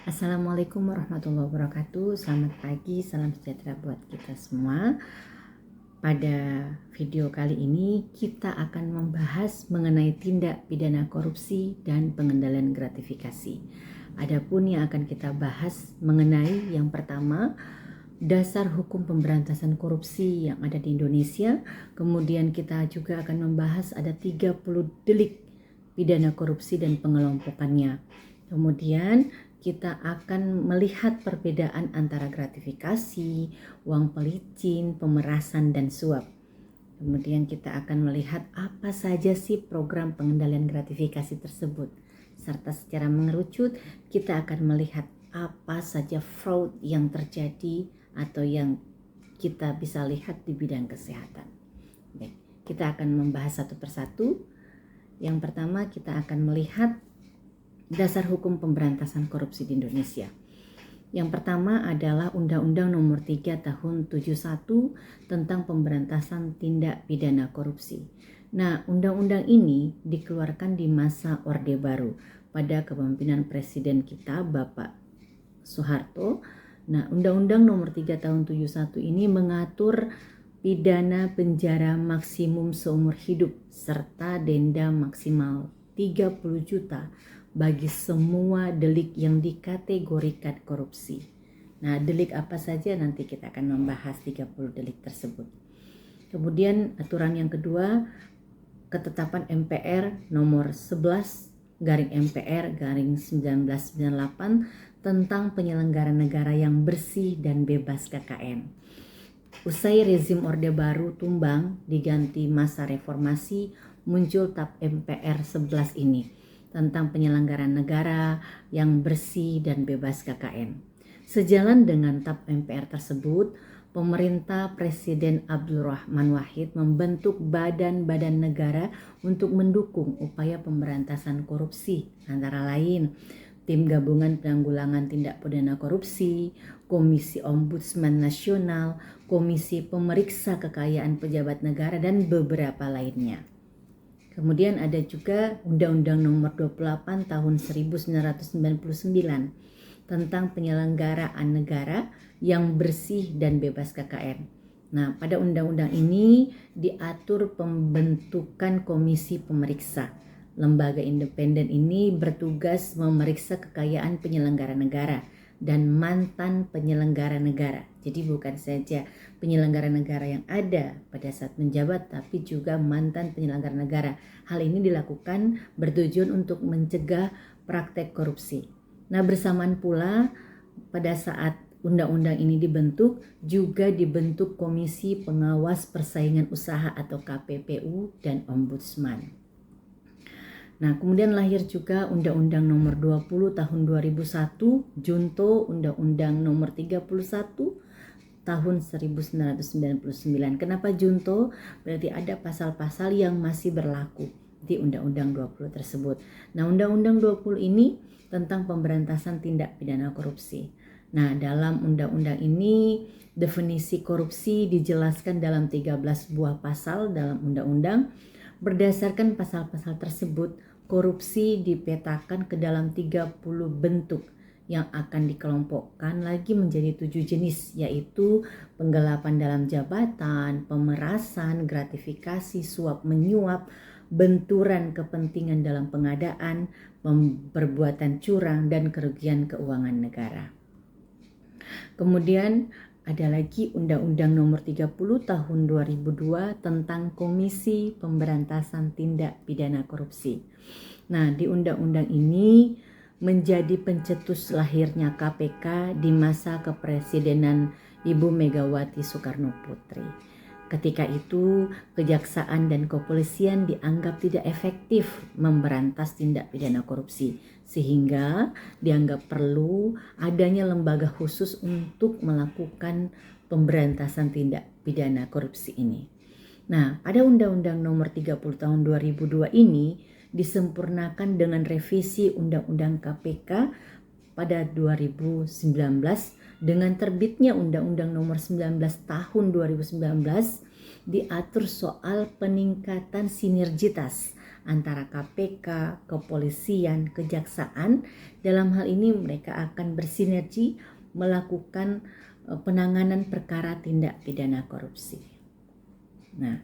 Assalamualaikum warahmatullahi wabarakatuh. Selamat pagi, salam sejahtera buat kita semua. Pada video kali ini kita akan membahas mengenai tindak pidana korupsi dan pengendalian gratifikasi. Adapun yang akan kita bahas mengenai yang pertama, dasar hukum pemberantasan korupsi yang ada di Indonesia. Kemudian kita juga akan membahas ada 30 delik pidana korupsi dan pengelompokannya. Kemudian kita akan melihat perbedaan antara gratifikasi, uang pelicin, pemerasan, dan suap. Kemudian kita akan melihat apa saja sih program pengendalian gratifikasi tersebut. Serta secara mengerucut kita akan melihat apa saja fraud yang terjadi atau yang kita bisa lihat di bidang kesehatan. Baik, kita akan membahas satu persatu. Yang pertama kita akan melihat dasar hukum pemberantasan korupsi di Indonesia. Yang pertama adalah Undang-Undang Nomor 3 Tahun 71 tentang pemberantasan tindak pidana korupsi. Nah, undang-undang ini dikeluarkan di masa Orde Baru pada kepemimpinan Presiden kita Bapak Soeharto. Nah, Undang-Undang Nomor 3 Tahun 71 ini mengatur pidana penjara maksimum seumur hidup serta denda maksimal 30 juta bagi semua delik yang dikategorikan korupsi. Nah, delik apa saja nanti kita akan membahas 30 delik tersebut. Kemudian aturan yang kedua, ketetapan MPR nomor 11 garing MPR garing 1998 tentang penyelenggaraan negara yang bersih dan bebas KKN. Usai rezim Orde Baru tumbang diganti masa reformasi, muncul TAP MPR 11 ini tentang penyelenggaraan negara yang bersih dan bebas KKN. Sejalan dengan TAP MPR tersebut, pemerintah Presiden Abdurrahman Wahid membentuk badan-badan negara untuk mendukung upaya pemberantasan korupsi, antara lain Tim Gabungan Penanggulangan Tindak Pidana Korupsi, Komisi Ombudsman Nasional, Komisi Pemeriksa Kekayaan Pejabat Negara, dan beberapa lainnya. Kemudian ada juga Undang-Undang Nomor 28 Tahun 1999 tentang penyelenggaraan negara yang bersih dan bebas KKN. Nah, pada undang-undang ini diatur pembentukan komisi pemeriksa. Lembaga independen ini bertugas memeriksa kekayaan penyelenggara negara dan mantan penyelenggara negara. Jadi bukan saja penyelenggara negara yang ada pada saat menjabat, tapi juga mantan penyelenggara negara. Hal ini dilakukan bertujuan untuk mencegah praktek korupsi. Nah, bersamaan pula pada saat undang-undang ini dibentuk, juga dibentuk Komisi Pengawas Persaingan Usaha atau KPPU dan Ombudsman. Nah, kemudian lahir juga Undang-Undang Nomor 20 Tahun 2001, Junto Undang-Undang Nomor 31 Tahun 1999. Kenapa Junto? Berarti ada pasal-pasal yang masih berlaku di Undang-Undang 20 tersebut. Nah, Undang-Undang 20 ini tentang pemberantasan tindak pidana korupsi. Nah, dalam undang-undang ini definisi korupsi dijelaskan dalam 13 buah pasal dalam undang-undang. Berdasarkan pasal-pasal tersebut, korupsi dipetakan ke dalam 30 bentuk yang akan dikelompokkan lagi menjadi 7 jenis, yaitu penggelapan dalam jabatan, pemerasan, gratifikasi, suap menyuap, benturan kepentingan dalam pengadaan, perbuatan curang, dan kerugian keuangan negara. Kemudian ada lagi Undang-Undang Nomor 30 Tahun 2002 tentang Komisi Pemberantasan Tindak Pidana Korupsi. Nah, di undang-undang ini menjadi pencetus lahirnya KPK di masa kepresidenan Ibu Megawati Soekarno Putri. Ketika itu, kejaksaan dan kepolisian dianggap tidak efektif memberantas tindak pidana korupsi, sehingga dianggap perlu adanya lembaga khusus untuk melakukan pemberantasan tindak pidana korupsi ini. Nah, pada Undang-Undang Nomor 30 Tahun 2002 ini disempurnakan dengan revisi Undang-Undang KPK pada 2019 dengan terbitnya Undang-Undang Nomor 19 Tahun 2019 diatur soal peningkatan sinergitas antara KPK, kepolisian, kejaksaan. Dalam hal ini mereka akan bersinergi melakukan penanganan perkara tindak pidana korupsi. Nah,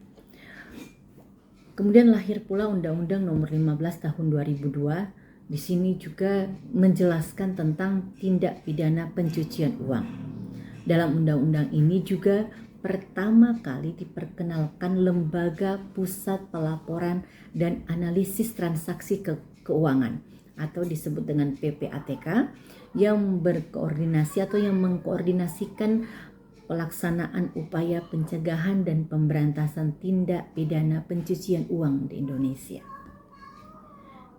kemudian lahir pula Undang-Undang Nomor 15 Tahun 2002. Di sini juga menjelaskan tentang tindak pidana pencucian uang. Dalam undang-undang ini juga pertama kali diperkenalkan Lembaga Pusat Pelaporan dan Analisis Transaksi Keuangan atau disebut dengan PPATK yang berkoordinasi atau yang mengkoordinasikan pelaksanaan upaya pencegahan dan pemberantasan tindak pidana pencucian uang di Indonesia.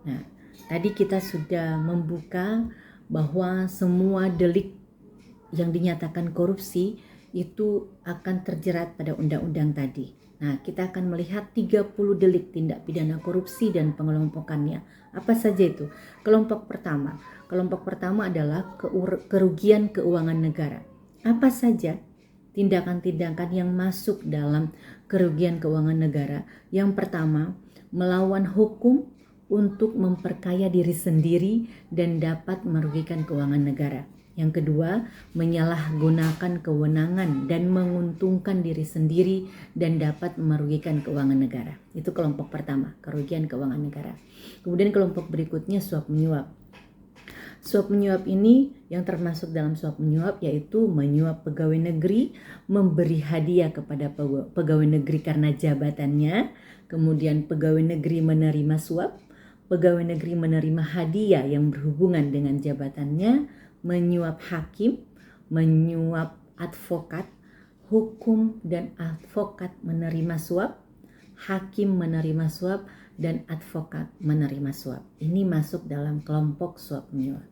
Nah, tadi kita sudah membuka bahwa semua delik yang dinyatakan korupsi itu akan terjerat pada undang-undang tadi. Nah, kita akan melihat 30 delik tindak pidana korupsi dan pengelompokannya. Apa saja itu? Kelompok pertama adalah kerugian keuangan negara. Apa saja tindakan-tindakan yang masuk dalam kerugian keuangan negara? Yang pertama, melawan hukum untuk memperkaya diri sendiri dan dapat merugikan keuangan negara. Yang kedua, menyalahgunakan kewenangan dan menguntungkan diri sendiri dan dapat merugikan keuangan negara. Itu kelompok pertama, kerugian keuangan negara. Kemudian kelompok berikutnya suap menyuap. Suap menyuap ini yang termasuk dalam suap menyuap yaitu menyuap pegawai negeri, memberi hadiah kepada pegawai negeri karena jabatannya, kemudian pegawai negeri menerima suap, pegawai negeri menerima hadiah yang berhubungan dengan jabatannya, menyuap hakim, menyuap advokat, hukum dan advokat menerima suap, hakim menerima suap, dan advokat menerima suap. Ini masuk dalam kelompok suap menyuap.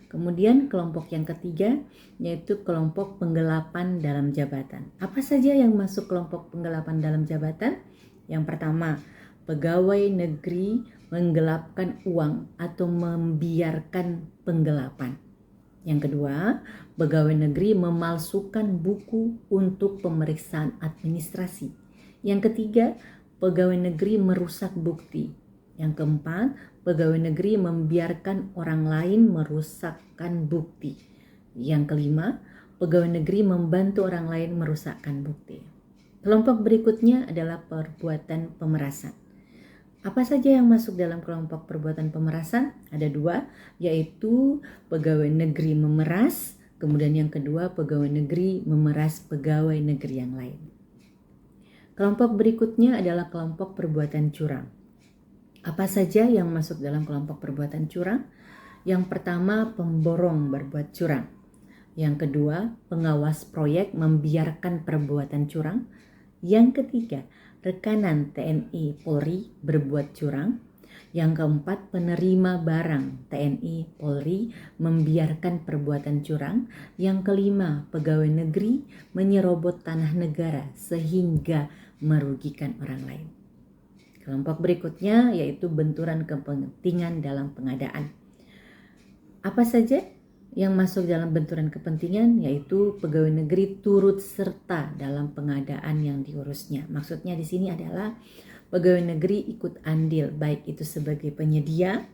Kemudian kelompok yang ketiga yaitu kelompok penggelapan dalam jabatan. Apa saja yang masuk kelompok penggelapan dalam jabatan? Yang pertama, pegawai negeri menggelapkan uang atau membiarkan penggelapan. Yang kedua, pegawai negeri memalsukan buku untuk pemeriksaan administrasi. Yang ketiga, pegawai negeri merusak bukti. Yang keempat, pegawai negeri membiarkan orang lain merusakkan bukti. Yang kelima, pegawai negeri membantu orang lain merusakkan bukti. Kelompok berikutnya adalah perbuatan pemerasan. Apa saja yang masuk dalam kelompok perbuatan pemerasan? Ada dua, yaitu pegawai negeri memeras, kemudian yang kedua pegawai negeri memeras pegawai negeri yang lain. Kelompok berikutnya adalah kelompok perbuatan curang. Apa saja yang masuk dalam kelompok perbuatan curang? Yang pertama, pemborong berbuat curang. Yang kedua, pengawas proyek membiarkan perbuatan curang. Yang ketiga, rekanan TNI Polri berbuat curang. Yang keempat, penerima barang TNI Polri membiarkan perbuatan curang. Yang kelima, pegawai negeri menyerobot tanah negara sehingga merugikan orang lain. Kelompok berikutnya yaitu benturan kepentingan dalam pengadaan. Apa saja yang masuk dalam benturan kepentingan? Yaitu pegawai negeri turut serta dalam pengadaan yang diurusnya. Maksudnya di sini adalah pegawai negeri ikut andil, baik itu sebagai penyedia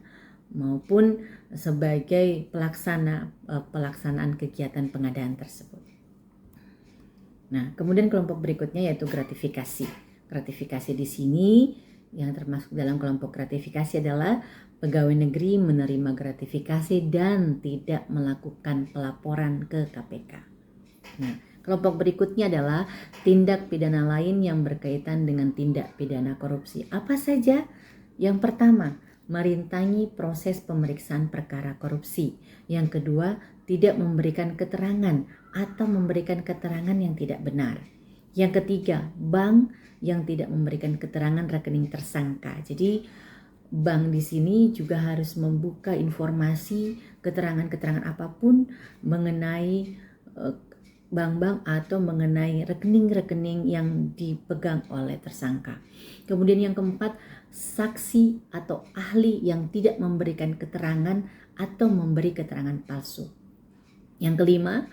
maupun sebagai pelaksanaan kegiatan pengadaan tersebut. Nah, kemudian kelompok berikutnya yaitu gratifikasi. Gratifikasi di sini yang termasuk dalam kelompok gratifikasi adalah pegawai negeri menerima gratifikasi dan tidak melakukan pelaporan ke KPK. Nah, kelompok berikutnya adalah tindak pidana lain yang berkaitan dengan tindak pidana korupsi. Apa saja? Yang pertama, merintangi proses pemeriksaan perkara korupsi. Yang kedua, tidak memberikan keterangan atau memberikan keterangan yang tidak benar. Yang ketiga, bank yang tidak memberikan keterangan rekening tersangka. Jadi bank di sini juga harus membuka informasi keterangan-keterangan apapun mengenai bank-bank atau mengenai rekening-rekening yang dipegang oleh tersangka. Kemudian yang keempat, saksi atau ahli yang tidak memberikan keterangan atau memberi keterangan palsu. Yang kelima,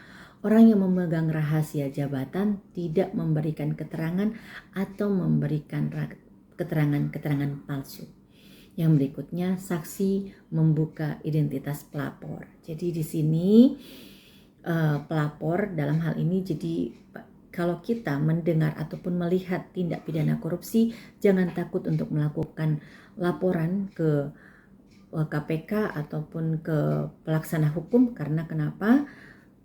orang yang memegang rahasia jabatan tidak memberikan keterangan atau memberikan keterangan-keterangan palsu. Yang berikutnya, saksi membuka identitas pelapor. Jadi di sini pelapor dalam hal ini, jadi kalau kita mendengar ataupun melihat tindak pidana korupsi, jangan takut untuk melakukan laporan ke KPK ataupun ke pelaksana hukum. Karena kenapa?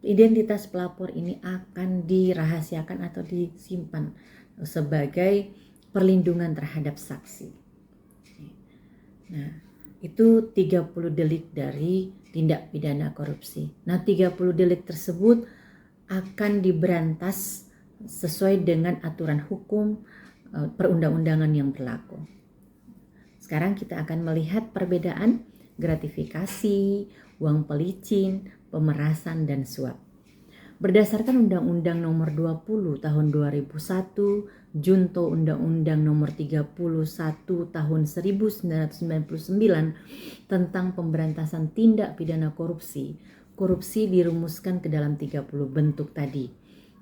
Identitas pelapor ini akan dirahasiakan atau disimpan sebagai perlindungan terhadap saksi. Nah, itu 30 delik dari tindak pidana korupsi. Nah, 30 delik tersebut akan diberantas sesuai dengan aturan hukum perundang-undangan yang berlaku. Sekarang kita akan melihat perbedaan gratifikasi, uang pelicin, pemerasan, dan suap. Berdasarkan Undang-Undang Nomor 20 Tahun 2001, Junto Undang-Undang Nomor 31 Tahun 1999 tentang pemberantasan tindak pidana korupsi, korupsi dirumuskan ke dalam 30 bentuk tadi.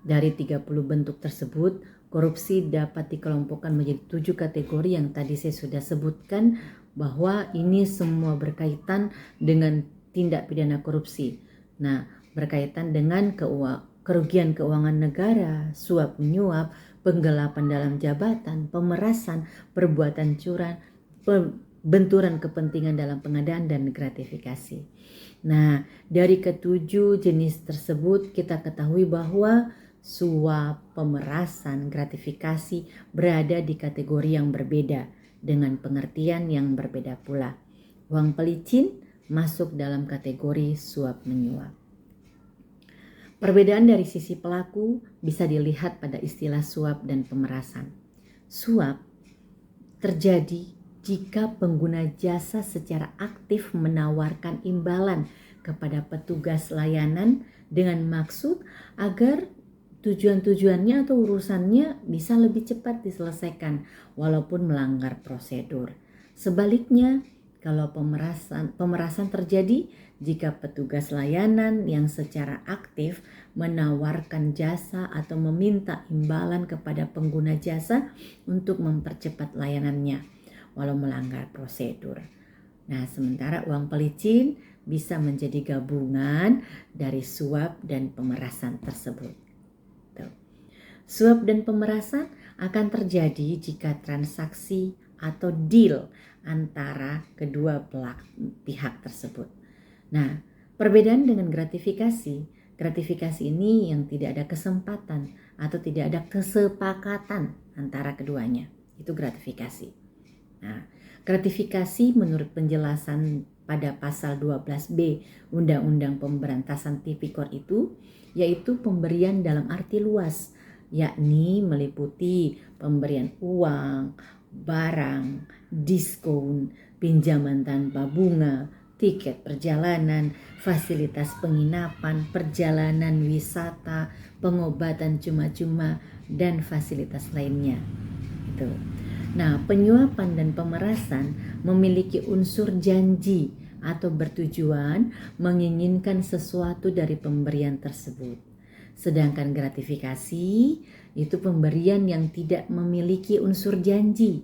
Dari 30 bentuk tersebut, korupsi dapat dikelompokkan menjadi 7 kategori yang tadi saya sudah sebutkan, bahwa ini semua berkaitan dengan tindak pidana korupsi. Nah, berkaitan dengan kerugian keuangan negara, suap menyuap, penggelapan dalam jabatan, pemerasan, perbuatan curang, benturan kepentingan dalam pengadaan, dan gratifikasi. Nah, dari ketujuh jenis tersebut kita ketahui bahwa suap, pemerasan, gratifikasi berada di kategori yang berbeda dengan pengertian yang berbeda pula. Uang pelicin masuk dalam kategori suap menyuap. Perbedaan dari sisi pelaku bisa dilihat pada istilah suap dan pemerasan. Suap terjadi jika pengguna jasa secara aktif menawarkan imbalan kepada petugas layanan dengan maksud agar tujuan-tujuannya atau urusannya bisa lebih cepat diselesaikan walaupun melanggar prosedur. Sebaliknya, kalau pemerasan terjadi jika petugas layanan yang secara aktif menawarkan jasa atau meminta imbalan kepada pengguna jasa untuk mempercepat layanannya walau melanggar prosedur. Nah, sementara uang pelicin bisa menjadi gabungan dari suap dan pemerasan tersebut. Suap dan pemerasan akan terjadi jika transaksi atau deal antara kedua pihak tersebut. Nah, perbedaan dengan gratifikasi ini yang tidak ada kesempatan atau tidak ada kesepakatan antara keduanya. Itu gratifikasi. Nah, gratifikasi menurut penjelasan pada pasal 12B Undang-Undang Pemberantasan Tipikor itu, yaitu pemberian dalam arti luas, yakni meliputi pemberian uang, barang, diskon, pinjaman tanpa bunga, tiket perjalanan, fasilitas penginapan, perjalanan wisata, pengobatan cuma-cuma, dan fasilitas lainnya. Itu. Nah, penyuapan dan pemerasan memiliki unsur janji atau bertujuan menginginkan sesuatu dari pemberian tersebut. Sedangkan gratifikasi itu pemberian yang tidak memiliki unsur janji.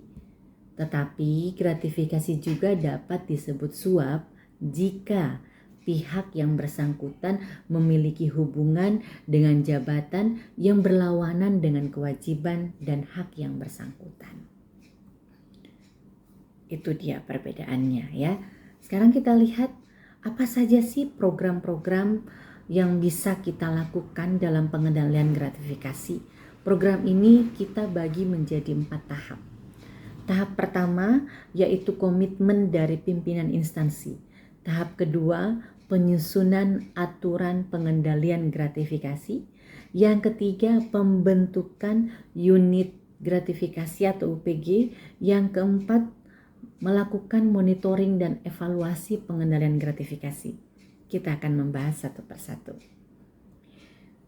Tetapi gratifikasi juga dapat disebut suap jika pihak yang bersangkutan memiliki hubungan dengan jabatan yang berlawanan dengan kewajiban dan hak yang bersangkutan. Itu dia perbedaannya ya. Sekarang kita lihat apa saja sih program-program yang bisa kita lakukan dalam pengendalian gratifikasi. Program ini kita bagi menjadi 4 tahap. Tahap pertama yaitu komitmen dari pimpinan instansi. Tahap kedua, penyusunan aturan pengendalian gratifikasi. Yang ketiga, pembentukan unit gratifikasi atau UPG. Yang keempat, melakukan monitoring dan evaluasi pengendalian gratifikasi. Kita akan membahas satu persatu.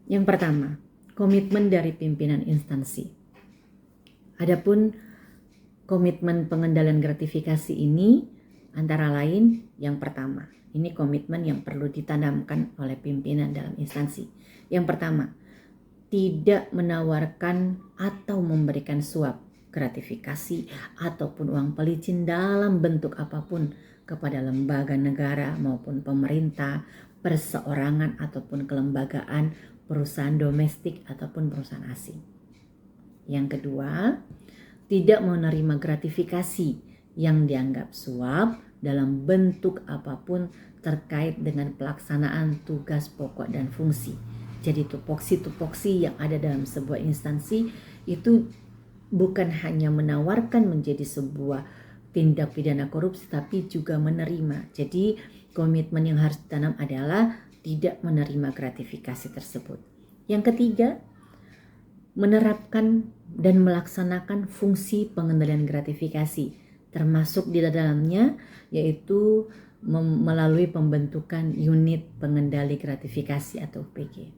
Yang pertama, komitmen dari pimpinan instansi. Adapun komitmen pengendalian gratifikasi ini antara lain yang pertama, ini komitmen yang perlu ditanamkan oleh pimpinan dalam instansi. Yang pertama, tidak menawarkan atau memberikan suap gratifikasi ataupun uang pelicin dalam bentuk apapun kepada lembaga negara maupun pemerintah, perseorangan ataupun kelembagaan, perusahaan domestik ataupun perusahaan asing. Yang kedua, tidak menerima gratifikasi yang dianggap suap dalam bentuk apapun terkait dengan pelaksanaan tugas pokok dan fungsi. Jadi tupoksi-tupoksi yang ada dalam sebuah instansi itu bukan hanya menawarkan menjadi sebuah tindak pidana korupsi, tapi juga menerima. Jadi komitmen yang harus ditanam adalah tidak menerima gratifikasi tersebut. Yang ketiga, menerapkan dan melaksanakan fungsi pengendalian gratifikasi, termasuk di dalamnya yaitu melalui pembentukan unit pengendali gratifikasi atau PG.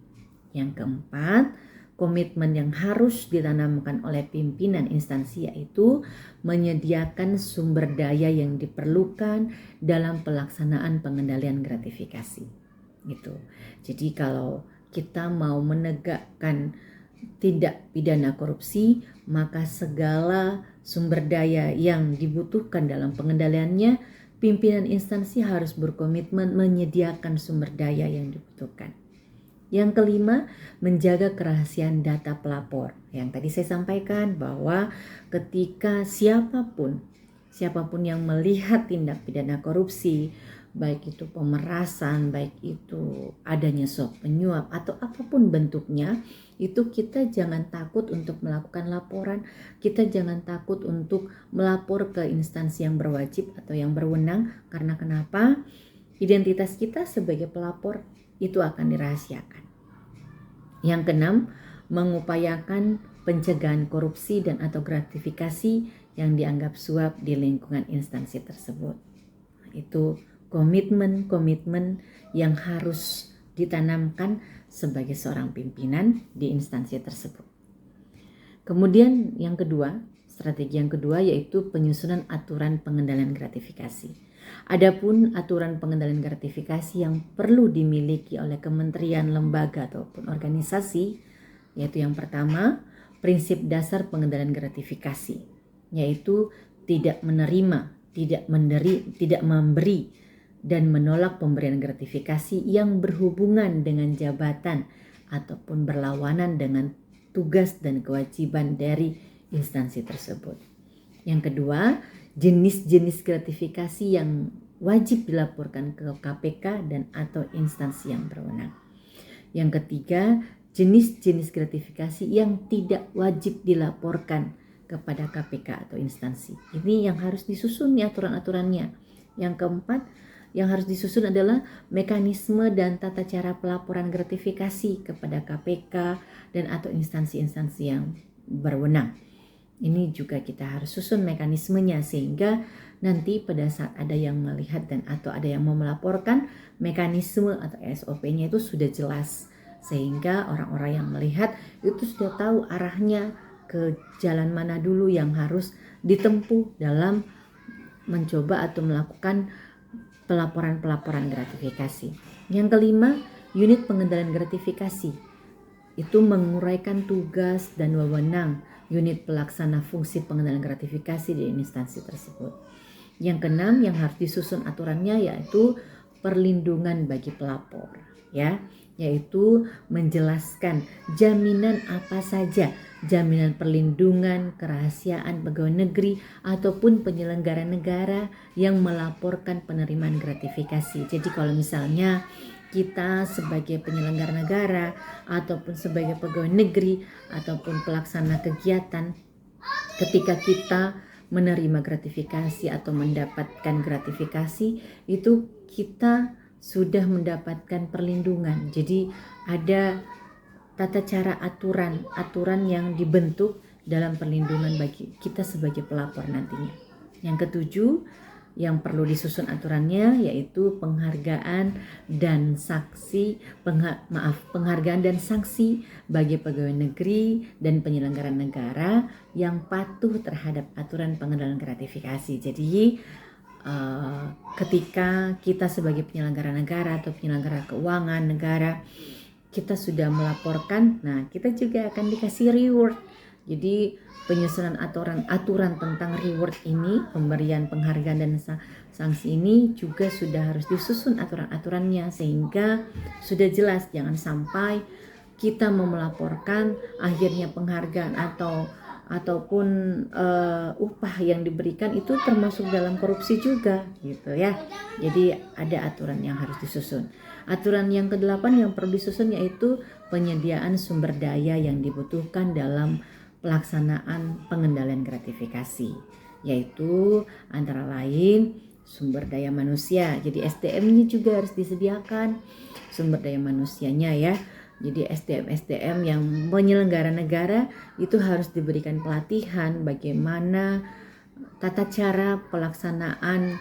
Yang keempat, komitmen yang harus ditanamkan oleh pimpinan instansi yaitu menyediakan sumber daya yang diperlukan dalam pelaksanaan pengendalian gratifikasi. Gitu. Jadi kalau kita mau menegakkan tindak pidana korupsi, maka segala sumber daya yang dibutuhkan dalam pengendaliannya, pimpinan instansi harus berkomitmen menyediakan sumber daya yang dibutuhkan. Yang kelima, menjaga kerahasiaan data pelapor. Yang tadi saya sampaikan bahwa ketika siapapun yang melihat tindak pidana korupsi, baik itu pemerasan, baik itu adanya suap penyuap atau apapun bentuknya, itu kita jangan takut untuk melakukan laporan, kita jangan takut untuk melapor ke instansi yang berwajib atau yang berwenang. Karena kenapa? Identitas kita sebagai pelapor itu akan dirahasiakan. Yang keenam, mengupayakan pencegahan korupsi dan atau gratifikasi yang dianggap suap di lingkungan instansi tersebut. Itu komitmen yang harus ditanamkan sebagai seorang pimpinan di instansi tersebut. Kemudian yang kedua, strategi yang kedua yaitu penyusunan aturan pengendalian gratifikasi. Adapun aturan pengendalian gratifikasi yang perlu dimiliki oleh kementerian, lembaga ataupun organisasi, yaitu yang pertama, prinsip dasar pengendalian gratifikasi, yaitu tidak menerima, tidak memberi dan menolak pemberian gratifikasi yang berhubungan dengan jabatan ataupun berlawanan dengan tugas dan kewajiban dari instansi tersebut. Yang kedua, jenis-jenis gratifikasi yang wajib dilaporkan ke KPK dan atau instansi yang berwenang. Yang ketiga, jenis-jenis gratifikasi yang tidak wajib dilaporkan kepada KPK atau instansi. Ini yang harus disusun aturan-aturannya. Yang keempat, yang harus disusun adalah mekanisme dan tata cara pelaporan gratifikasi kepada KPK dan atau instansi-instansi yang berwenang. Ini juga kita harus susun mekanismenya sehingga nanti pada saat ada yang melihat dan atau ada yang mau melaporkan, mekanisme atau SOP-nya itu sudah jelas sehingga orang-orang yang melihat itu sudah tahu arahnya ke jalan mana dulu yang harus ditempuh dalam mencoba atau melakukan pelaporan gratifikasi. Yang kelima, unit pengendalian gratifikasi. Itu menguraikan tugas dan wewenang unit pelaksana fungsi pengendalian gratifikasi di instansi tersebut. Yang keenam, yang harus disusun aturannya yaitu perlindungan bagi pelapor, yaitu menjelaskan jaminan apa saja, jaminan perlindungan, kerahasiaan pegawai negeri ataupun penyelenggara negara yang melaporkan penerimaan gratifikasi. Jadi kalau misalnya kita sebagai penyelenggara negara ataupun sebagai pegawai negeri ataupun pelaksana kegiatan, ketika kita menerima gratifikasi atau mendapatkan gratifikasi, itu kita sudah mendapatkan perlindungan. Jadi ada tata cara aturan yang dibentuk dalam perlindungan bagi kita sebagai pelapor nantinya. Yang ketujuh, yang perlu disusun aturannya yaitu penghargaan dan sanksi bagi pegawai negeri dan penyelenggara negara yang patuh terhadap aturan pengendalian gratifikasi. Jadi ketika kita sebagai penyelenggara negara atau penyelenggara keuangan negara, kita sudah melaporkan, nah kita juga akan dikasih reward. Jadi penyusunan aturan tentang reward ini, pemberian penghargaan dan sanksi ini juga sudah harus disusun aturan-aturannya sehingga sudah jelas, jangan sampai kita mau melaporkan akhirnya penghargaan ataupun upah yang diberikan itu termasuk dalam korupsi juga gitu ya. Jadi ada aturan yang harus disusun. Aturan yang ke-8 yang perlu disusun yaitu penyediaan sumber daya yang dibutuhkan dalam pelaksanaan pengendalian gratifikasi, yaitu antara lain sumber daya manusia. Jadi SDM-nya juga harus disediakan, sumber daya manusianya ya. Jadi SDM yang penyelenggara negara itu harus diberikan pelatihan bagaimana tata cara pelaksanaan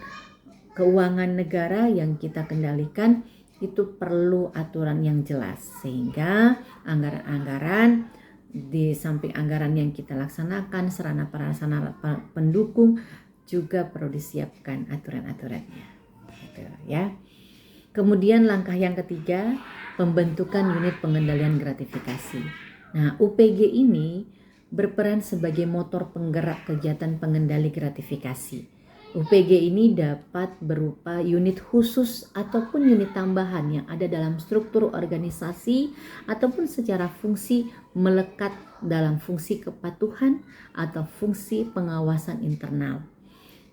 keuangan negara yang kita kendalikan itu perlu aturan yang jelas sehingga anggaran-anggaran di samping anggaran yang kita laksanakan, sarana prasarana pendukung juga perlu disiapkan aturan-aturannya. Gitu, ya. Kemudian langkah yang ketiga, pembentukan unit pengendalian gratifikasi. Nah, UPG ini berperan sebagai motor penggerak kegiatan pengendali gratifikasi. UPG ini dapat berupa unit khusus ataupun unit tambahan yang ada dalam struktur organisasi ataupun secara fungsi melekat dalam fungsi kepatuhan atau fungsi pengawasan internal.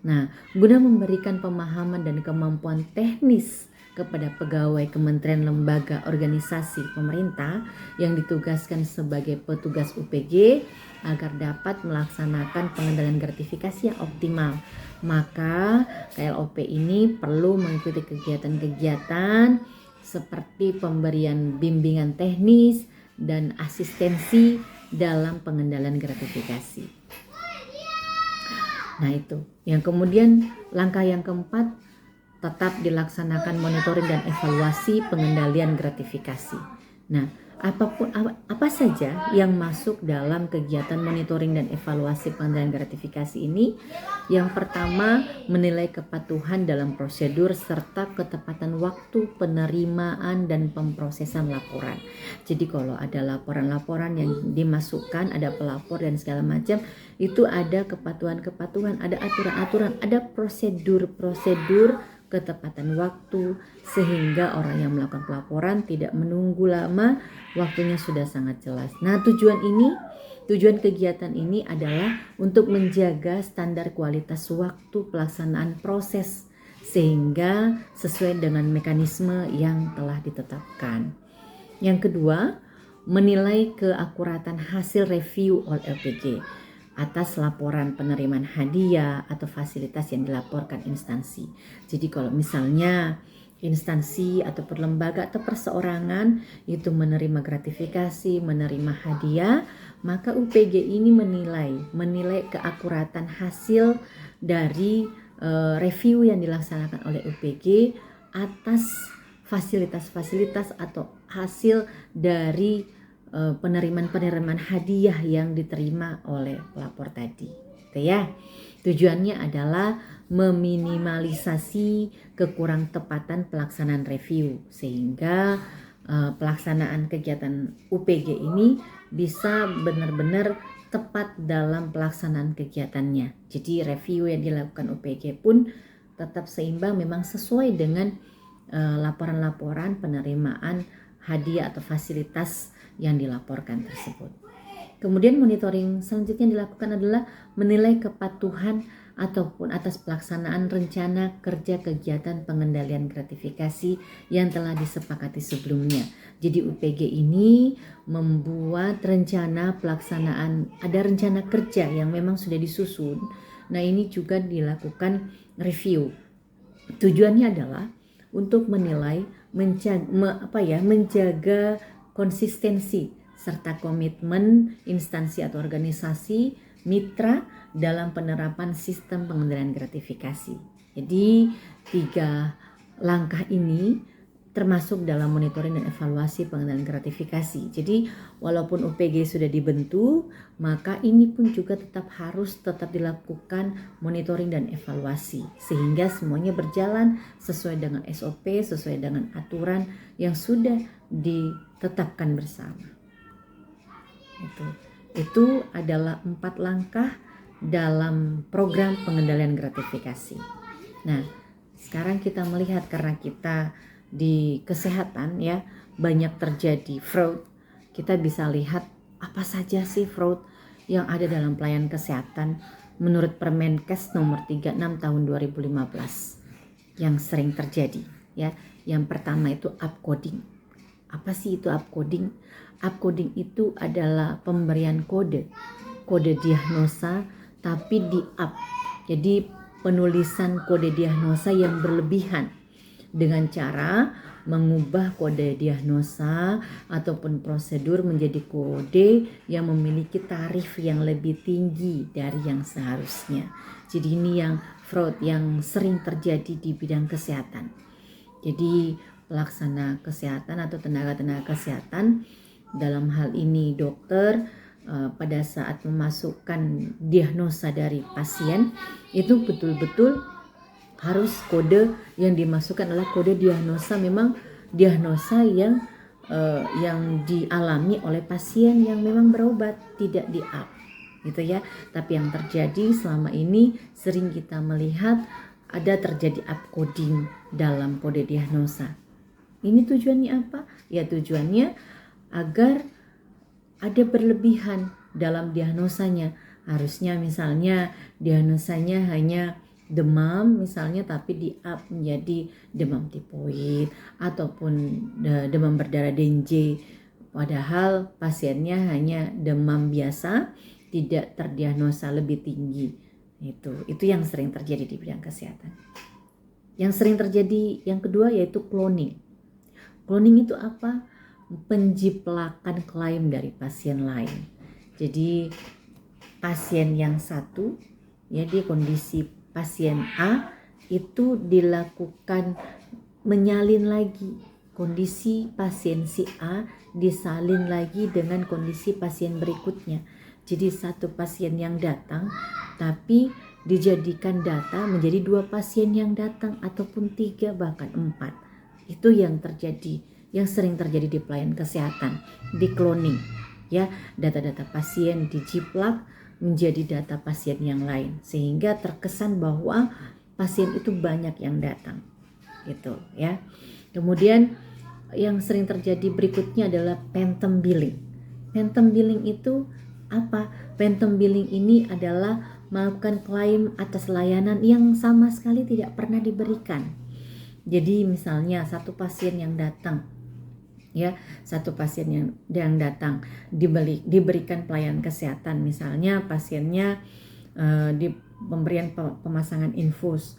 Nah, guna memberikan pemahaman dan kemampuan teknis kepada pegawai kementerian, lembaga, organisasi pemerintah yang ditugaskan sebagai petugas UPG agar dapat melaksanakan pengendalian gratifikasi yang optimal. Maka KLOP ini perlu mengikuti kegiatan-kegiatan seperti pemberian bimbingan teknis dan asistensi dalam pengendalian gratifikasi. Nah itu. Yang kemudian langkah yang keempat, tetap dilaksanakan monitoring dan evaluasi pengendalian gratifikasi. Nah, apa saja yang masuk dalam kegiatan monitoring dan evaluasi pengendalian gratifikasi ini? Yang pertama, menilai kepatuhan dalam prosedur serta ketepatan waktu penerimaan dan pemrosesan laporan. Jadi kalau ada laporan-laporan yang dimasukkan, ada pelapor dan segala macam, itu ada kepatuhan-kepatuhan, ada aturan-aturan, ada prosedur-prosedur ketepatan waktu sehingga orang yang melakukan pelaporan tidak menunggu lama, waktunya sudah sangat jelas. Nah, tujuan kegiatan ini adalah untuk menjaga standar kualitas waktu pelaksanaan proses sehingga sesuai dengan mekanisme yang telah ditetapkan. Yang kedua, menilai keakuratan hasil review oleh LPG atas laporan penerimaan hadiah atau fasilitas yang dilaporkan instansi. Jadi kalau misalnya instansi atau lembaga atau perseorangan itu menerima gratifikasi, menerima hadiah, maka UPG ini menilai keakuratan hasil dari review yang dilaksanakan oleh UPG atas fasilitas-fasilitas atau hasil dari penerimaan hadiah yang diterima oleh pelapor tadi. Gitu ya. Tujuannya adalah meminimalisasi kekurang tepatan pelaksanaan review sehingga pelaksanaan kegiatan UPG ini bisa benar-benar tepat dalam pelaksanaan kegiatannya. Jadi review yang dilakukan UPG pun tetap seimbang, memang sesuai dengan laporan-laporan penerimaan hadiah atau fasilitas yang dilaporkan tersebut. Kemudian monitoring selanjutnya dilakukan adalah menilai kepatuhan ataupun atas pelaksanaan rencana kerja kegiatan pengendalian gratifikasi yang telah disepakati sebelumnya. Jadi UPG ini membuat rencana pelaksanaan, ada rencana kerja yang memang sudah disusun. Nah, ini juga dilakukan review. Tujuannya adalah untuk menilai, menjaga konsistensi serta komitmen instansi atau organisasi mitra dalam penerapan sistem pengendalian gratifikasi. Jadi 3 langkah ini termasuk dalam monitoring dan evaluasi pengendalian gratifikasi. Jadi walaupun UPG sudah dibentuk, maka ini pun juga harus tetap dilakukan monitoring dan evaluasi sehingga semuanya berjalan sesuai dengan SOP, sesuai dengan aturan yang sudah ditetapkan bersama. Itu. Itu adalah 4 langkah dalam program pengendalian gratifikasi. Nah, sekarang kita melihat karena kita di kesehatan ya banyak terjadi fraud. Kita bisa lihat apa saja sih fraud yang ada dalam pelayanan kesehatan menurut Permenkes nomor 36 tahun 2015 yang sering terjadi ya. Yang pertama itu upcoding. Apa sih itu upcoding? Upcoding itu adalah pemberian kode diagnosa tapi di up. Jadi penulisan kode diagnosa yang berlebihan dengan cara mengubah kode diagnosa ataupun prosedur menjadi kode yang memiliki tarif yang lebih tinggi dari yang seharusnya. Jadi ini yang fraud yang sering terjadi di bidang kesehatan. Jadi pelaksana kesehatan atau tenaga-tenaga kesehatan dalam hal ini dokter pada saat memasukkan diagnosa dari pasien itu betul-betul harus kode yang dimasukkan adalah kode diagnosa memang diagnosa yang dialami oleh pasien yang memang berobat, tidak di up gitu ya. Tapi yang terjadi selama ini sering kita melihat ada terjadi upcoding dalam kode diagnosa. Ini tujuannya apa? Ya tujuannya agar ada berlebihan dalam diagnosanya. Harusnya misalnya diagnosanya hanya demam misalnya tapi di up menjadi demam tipoid ataupun demam berdarah dengue. Padahal pasiennya hanya demam biasa, tidak terdiagnosa lebih tinggi. Itu yang sering terjadi di bidang kesehatan. Yang sering terjadi yang kedua yaitu cloning. Cloning itu apa? Penjiplakan klaim dari pasien lain. Jadi pasien yang satu ya di kondisi pasien A itu dilakukan menyalin lagi kondisi pasien si A disalin lagi dengan kondisi pasien berikutnya. Jadi satu pasien yang datang tapi dijadikan data menjadi 2 pasien yang datang ataupun 3 bahkan 4. Itu yang terjadi, yang sering terjadi di pelayanan kesehatan, di cloning ya, data-data pasien dijiplak menjadi data pasien yang lain sehingga terkesan bahwa pasien itu banyak yang datang gitu ya. Kemudian yang sering terjadi berikutnya adalah phantom billing. Phantom billing itu apa? Phantom billing ini adalah melakukan klaim atas layanan yang sama sekali tidak pernah diberikan. Jadi misalnya satu pasien yang datang ya, satu pasien yang datang diberikan pelayanan kesehatan, misalnya pasiennya di pemberian pemasangan infus,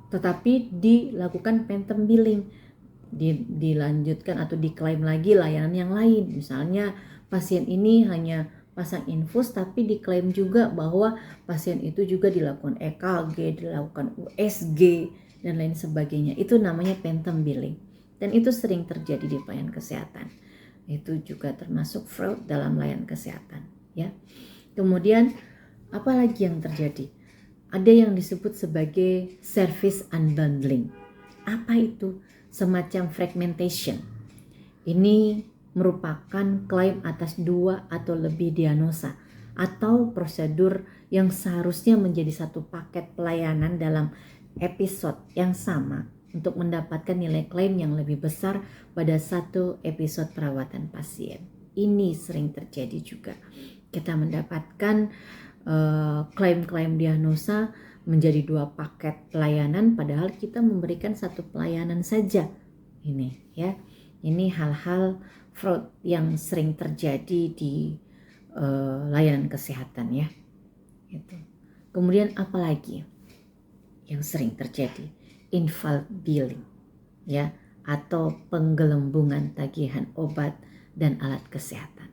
tetapi dilakukan phantom billing, dilanjutkan atau diklaim lagi layanan yang lain. Misalnya pasien ini hanya pasang infus tapi diklaim juga bahwa pasien itu juga dilakukan EKG, dilakukan USG dan lain sebagainya. Itu namanya phantom billing. Dan itu sering terjadi di pelayanan kesehatan. Itu juga termasuk fraud dalam layanan kesehatan, ya. Kemudian apalagi yang terjadi? Ada yang disebut sebagai service unbundling. Apa itu? Semacam fragmentation. Ini merupakan klaim atas 2 atau lebih diagnosa atau prosedur yang seharusnya menjadi satu paket pelayanan dalam episode yang sama untuk mendapatkan nilai klaim yang lebih besar pada satu episode perawatan pasien. Ini sering terjadi juga. Kita mendapatkan klaim-klaim diagnosa menjadi 2 paket pelayanan padahal kita memberikan satu pelayanan saja. Ini ya. Ini hal-hal fraud yang sering terjadi di layanan kesehatan ya. Itu. Kemudian apa lagi yang sering terjadi? Invalid billing ya, atau penggelembungan tagihan obat dan alat kesehatan.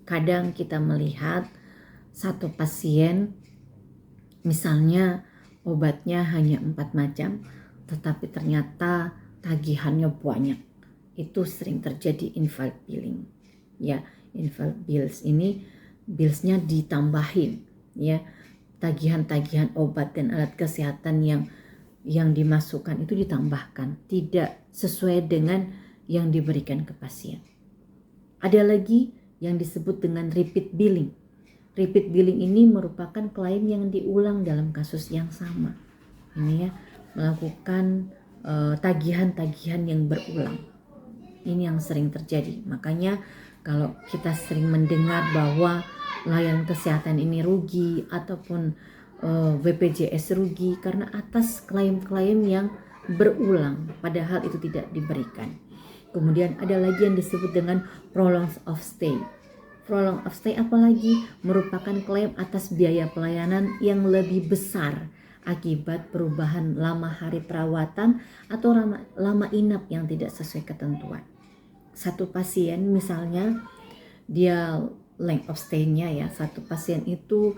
Kadang kita melihat satu pasien misalnya obatnya hanya 4 macam tetapi ternyata tagihannya banyak. Itu sering terjadi invalid billing ya. Invalid bills ini billsnya ditambahin ya, tagihan-tagihan obat dan alat kesehatan yang dimasukkan itu ditambahkan, tidak sesuai dengan yang diberikan ke pasien. Ada lagi yang disebut dengan repeat billing. Repeat billing ini merupakan klaim yang diulang dalam kasus yang sama. Ini ya, melakukan tagihan-tagihan yang berulang. Ini yang sering terjadi. Makanya kalau kita sering mendengar bahwa layanan kesehatan ini rugi ataupun BPJS rugi karena atas klaim-klaim yang berulang, padahal itu tidak diberikan. Kemudian ada lagi yang disebut dengan prolong of stay. Prolong of stay apalagi merupakan klaim atas biaya pelayanan yang lebih besar akibat perubahan lama hari perawatan atau lama inap yang tidak sesuai ketentuan. Satu pasien misalnya dia length of stay-nya ya, satu pasien itu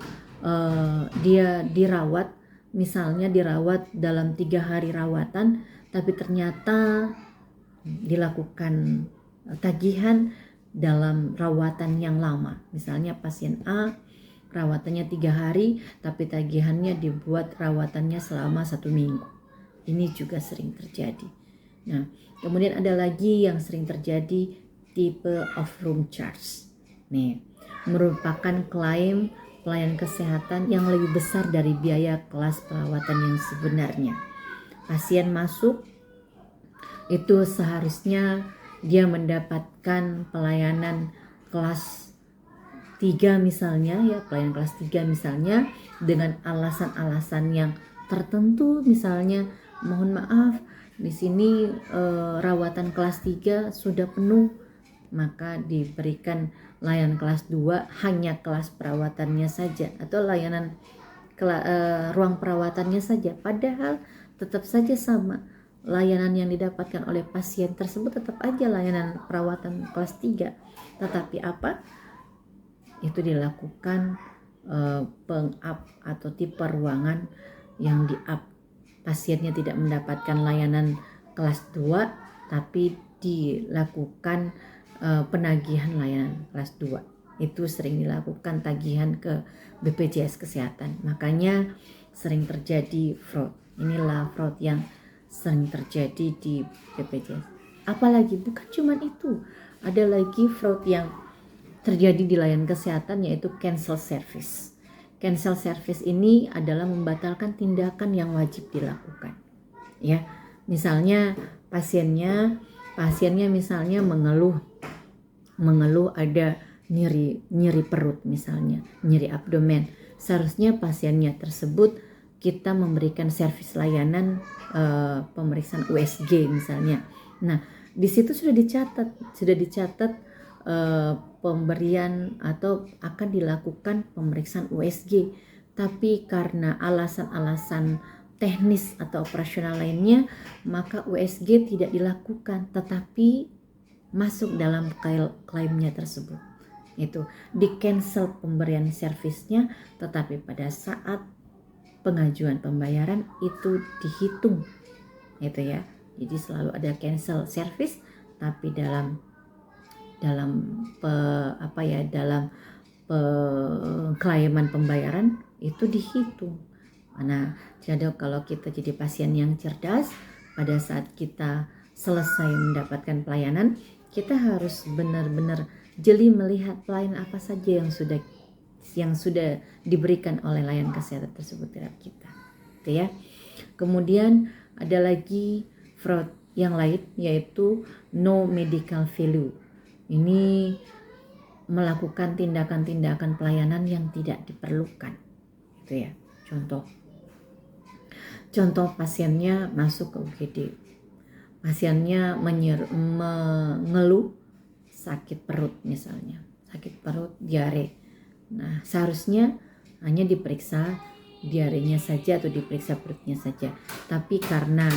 dia dirawat, misalnya dirawat dalam 3 hari rawatan, tapi ternyata dilakukan tagihan dalam rawatan yang lama. Misalnya pasien A rawatannya 3 hari, tapi tagihannya dibuat rawatannya selama 1 minggu. Ini juga sering terjadi. Nah, kemudian ada lagi yang sering terjadi, tipe of room charge. Nih, merupakan klaim pelayanan kesehatan yang lebih besar dari biaya kelas perawatan yang sebenarnya. Pasien masuk, itu seharusnya dia mendapatkan pelayanan kelas 3 misalnya ya, pelayanan kelas 3 misalnya dengan alasan-alasan yang tertentu, misalnya mohon maaf di sini rawatan kelas 3 sudah penuh, maka diberikan layanan kelas 2 hanya kelas perawatannya saja atau layanan ruang perawatannya saja, padahal tetap saja sama. Layanan yang didapatkan oleh pasien tersebut tetap aja layanan perawatan kelas 3. Tetapi apa? Itu dilakukan peng-up atau tipe ruangan yang di-up. Pasiennya tidak mendapatkan layanan kelas 2, tapi dilakukan penagihan layanan kelas 2. Itu sering dilakukan tagihan ke BPJS Kesehatan. Makanya sering terjadi fraud. Inilah fraud yang sering terjadi di BPJS. Apalagi bukan cuma itu, ada lagi fraud yang terjadi di layanan kesehatan, yaitu cancel service. Cancel service ini adalah membatalkan tindakan yang wajib dilakukan. Ya, misalnya pasiennya misalnya mengeluh ada nyeri perut, misalnya nyeri abdomen. Seharusnya pasiennya tersebut kita memberikan servis layanan pemeriksaan USG misalnya. Nah, di situ sudah dicatat pemberian atau akan dilakukan pemeriksaan USG, tapi karena alasan-alasan teknis atau operasional lainnya, maka USG tidak dilakukan, tetapi masuk dalam klaimnya tersebut. Itu di cancel pemberian servisnya, tetapi pada saat pengajuan pembayaran itu dihitung, itu ya. Jadi selalu ada cancel service, tapi dalam klaiman pembayaran itu dihitung. Nah, jadi kalau kita jadi pasien yang cerdas, pada saat kita selesai mendapatkan pelayanan, kita harus benar-benar jeli melihat pelayanan apa saja yang sudah diberikan oleh layanan kesehatan tersebut terhadap kita, gitu ya. Kemudian ada lagi fraud yang lain, yaitu no medical value. Ini melakukan tindakan-tindakan pelayanan yang tidak diperlukan, gitu ya. Contoh pasiennya masuk ke UGD, pasiennya mengeluh sakit perut misalnya, sakit perut, diare. Nah, seharusnya hanya diperiksa diarenya saja atau diperiksa perutnya saja. Tapi karena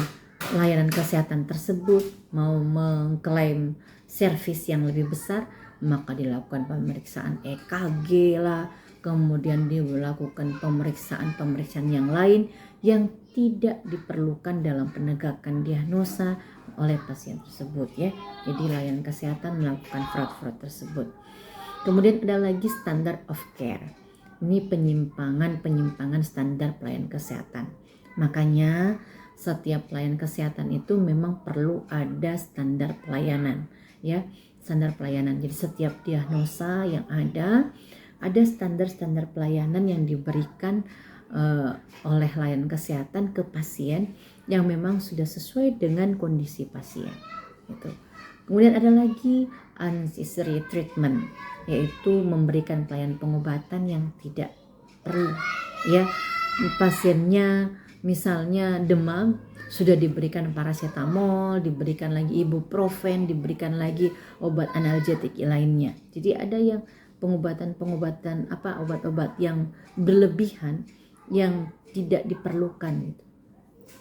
layanan kesehatan tersebut mau mengklaim servis yang lebih besar, maka dilakukan pemeriksaan EKG lah, kemudian dilakukan pemeriksaan yang lain yang tidak diperlukan dalam penegakan diagnosa oleh pasien tersebut ya. Jadi layanan kesehatan melakukan fraud tersebut. Kemudian ada lagi standard of care. Ini penyimpangan standar pelayanan kesehatan. Makanya setiap pelayanan kesehatan itu memang perlu ada standar pelayanan ya. standar pelayanan. Jadi setiap diagnosa yang ada standar-standar pelayanan yang diberikan oleh layanan kesehatan ke pasien yang memang sudah sesuai dengan kondisi pasien. Gitu. Kemudian ada lagi unnecessary treatment, yaitu memberikan pelayanan pengobatan yang tidak perlu. Ya, pasiennya misalnya demam, sudah diberikan paracetamol, diberikan lagi ibuprofen, diberikan lagi obat analgetik lainnya. Jadi ada yang pengobatan obat-obat yang berlebihan yang tidak diperlukan gitu.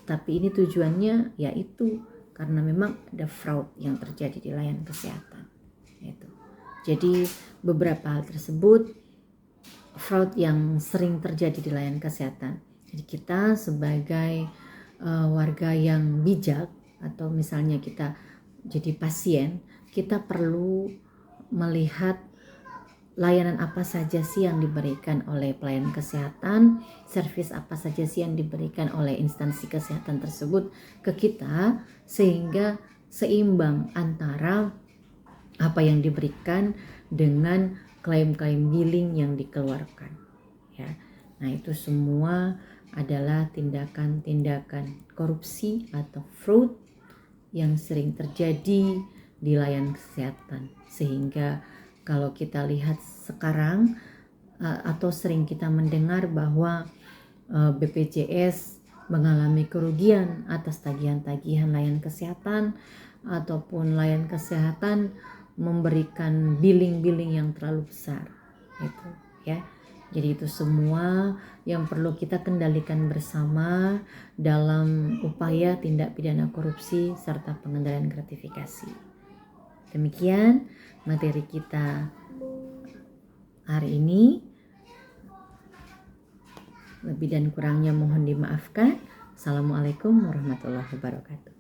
Tapi ini tujuannya yaitu karena memang ada fraud yang terjadi di layanan kesehatan. Gitu. Jadi beberapa hal tersebut fraud yang sering terjadi di layanan kesehatan. Jadi kita sebagai warga yang bijak, atau misalnya kita jadi pasien, kita perlu melihat layanan apa saja sih yang diberikan oleh pelayanan kesehatan, servis apa saja sih yang diberikan oleh instansi kesehatan tersebut ke kita, sehingga seimbang antara apa yang diberikan dengan klaim-klaim billing yang dikeluarkan. Ya, nah itu semua adalah tindakan-tindakan korupsi atau fraud yang sering terjadi di layanan kesehatan, sehingga kalau kita lihat sekarang atau sering kita mendengar bahwa BPJS mengalami kerugian atas tagihan-tagihan layanan kesehatan, ataupun layanan kesehatan memberikan billing-billing yang terlalu besar, gitu ya. Jadi itu semua yang perlu kita kendalikan bersama dalam upaya tindak pidana korupsi serta pengendalian gratifikasi. Demikian materi kita hari ini. Lebih dan kurangnya mohon dimaafkan. Assalamualaikum warahmatullahi wabarakatuh.